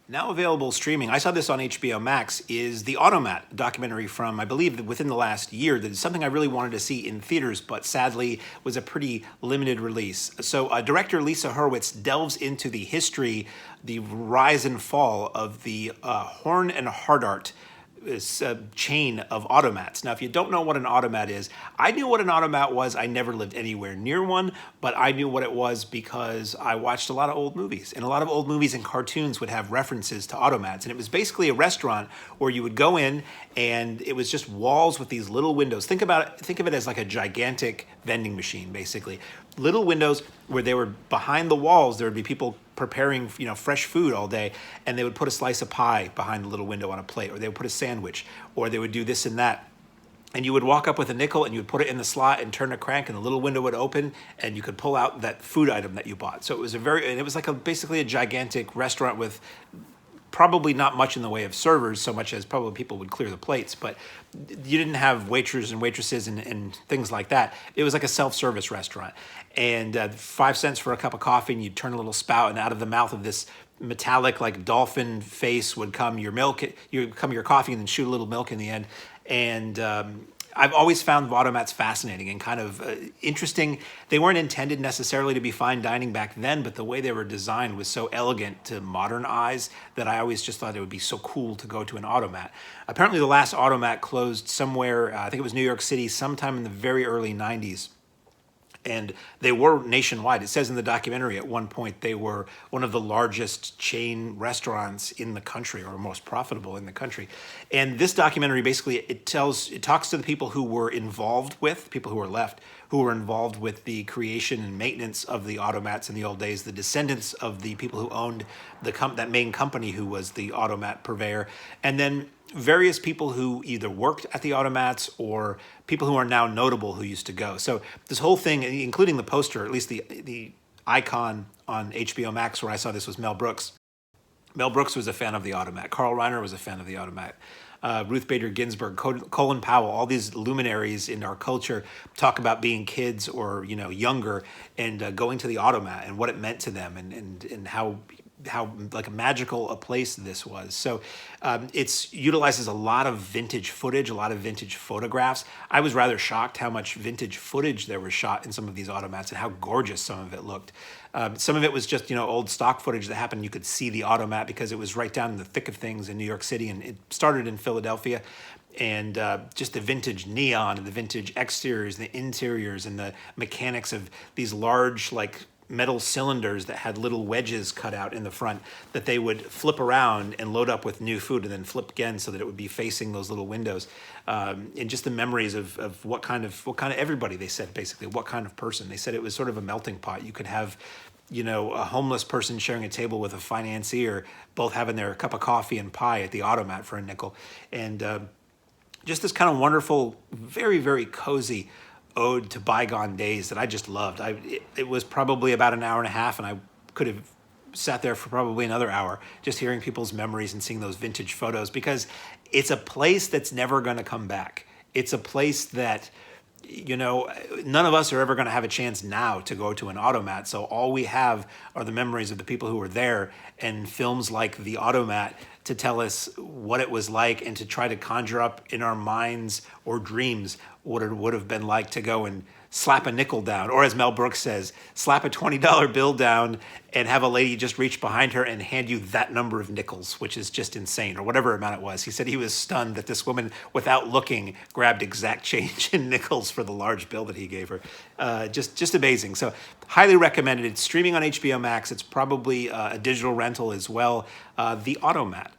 Now available streaming, I saw this on HBO Max, is the AUTOMAT documentary from, I believe, within the last year. That is something I really wanted to see in theaters, but sadly was a pretty limited release. So director Lisa Hurwitz delves into the history, the rise and fall of the Horn and Hardart chain of automats. Now, if you don't know what an automat is, I knew what an automat was. I never lived anywhere near one, but I knew what it was because I watched a lot of old movies. And a lot of old movies and cartoons would have references to automats. And it was basically a restaurant where you would go in and it was just walls with these little windows. Think of it as like a gigantic vending machine, basically. Little windows where they were behind the walls. There would be people preparing, fresh food all day, and they would put a slice of pie behind the little window on a plate, or they would put a sandwich, or they would do this and that. And you would walk up with a nickel and you would put it in the slot and turn a crank and the little window would open and you could pull out that food item that you bought. So it was basically a gigantic restaurant with probably not much in the way of servers, so much as probably people would clear the plates, but you didn't have waiters and waitresses and things like that. It was like a self-service restaurant. And 5 cents for a cup of coffee, and you'd turn a little spout, and out of the mouth of this metallic, like dolphin face would come your coffee, and then shoot a little milk in the end. And I've always found automats fascinating and kind of interesting. They weren't intended necessarily to be fine dining back then, but the way they were designed was so elegant to modern eyes that I always just thought it would be so cool to go to an automat. Apparently the last automat closed somewhere, I think it was New York City, sometime in the very early 90s. And they were nationwide. It says in the documentary at one point they were one of the largest chain restaurants in the country, or most profitable in the country. And this documentary basically it talks to the people who were involved with, people who were left, who were involved with the creation and maintenance of the automats in the old days, the descendants of the people who owned that main company who was the automat purveyor, and then various people who either worked at the automats or people who are now notable who used to go. So this whole thing, including the poster, at least the icon on HBO Max where I saw this, was Mel Brooks. Mel Brooks was a fan of the automat. Carl Reiner was a fan of the automat. Ruth Bader Ginsburg, Colin Powell, all these luminaries in our culture talk about being kids or younger and going to the automat and what it meant to them and how like magical a place this was. So it utilizes a lot of vintage footage, a lot of vintage photographs. I was rather shocked how much vintage footage there was shot in some of these automats and how gorgeous some of it looked. Some of it was just old stock footage that happened. You could see the automat because it was right down in the thick of things in New York City, and it started in Philadelphia. And just the vintage neon and the vintage exteriors, the interiors, and the mechanics of these large metal cylinders that had little wedges cut out in the front that they would flip around and load up with new food and then flip again so that it would be facing those little windows. And just the memories of what kind of everybody, they said, basically what kind of person. They said it was sort of a melting pot. You could have a homeless person sharing a table with a financier, both having their cup of coffee and pie at the automat for a nickel. And just this kind of wonderful, very, very cozy ode to bygone days that I just loved. It was probably about an hour and a half, and I could have sat there for probably another hour just hearing people's memories and seeing those vintage photos, because it's a place that's never going to come back. It's a place that none of us are ever going to have a chance now to go to an automat. So all we have are the memories of the people who were there and films like The Automat to tell us what it was like and to try to conjure up in our minds or dreams what it would have been like to go and slap a nickel down, or as Mel Brooks says, slap a $20 bill down and have a lady just reach behind her and hand you that number of nickels, which is just insane, or whatever amount it was. He said he was stunned that this woman, without looking, grabbed exact change in nickels for the large bill that he gave her. Just amazing. So highly recommended. It's streaming on HBO Max. It's probably a digital rental as well. The Automat.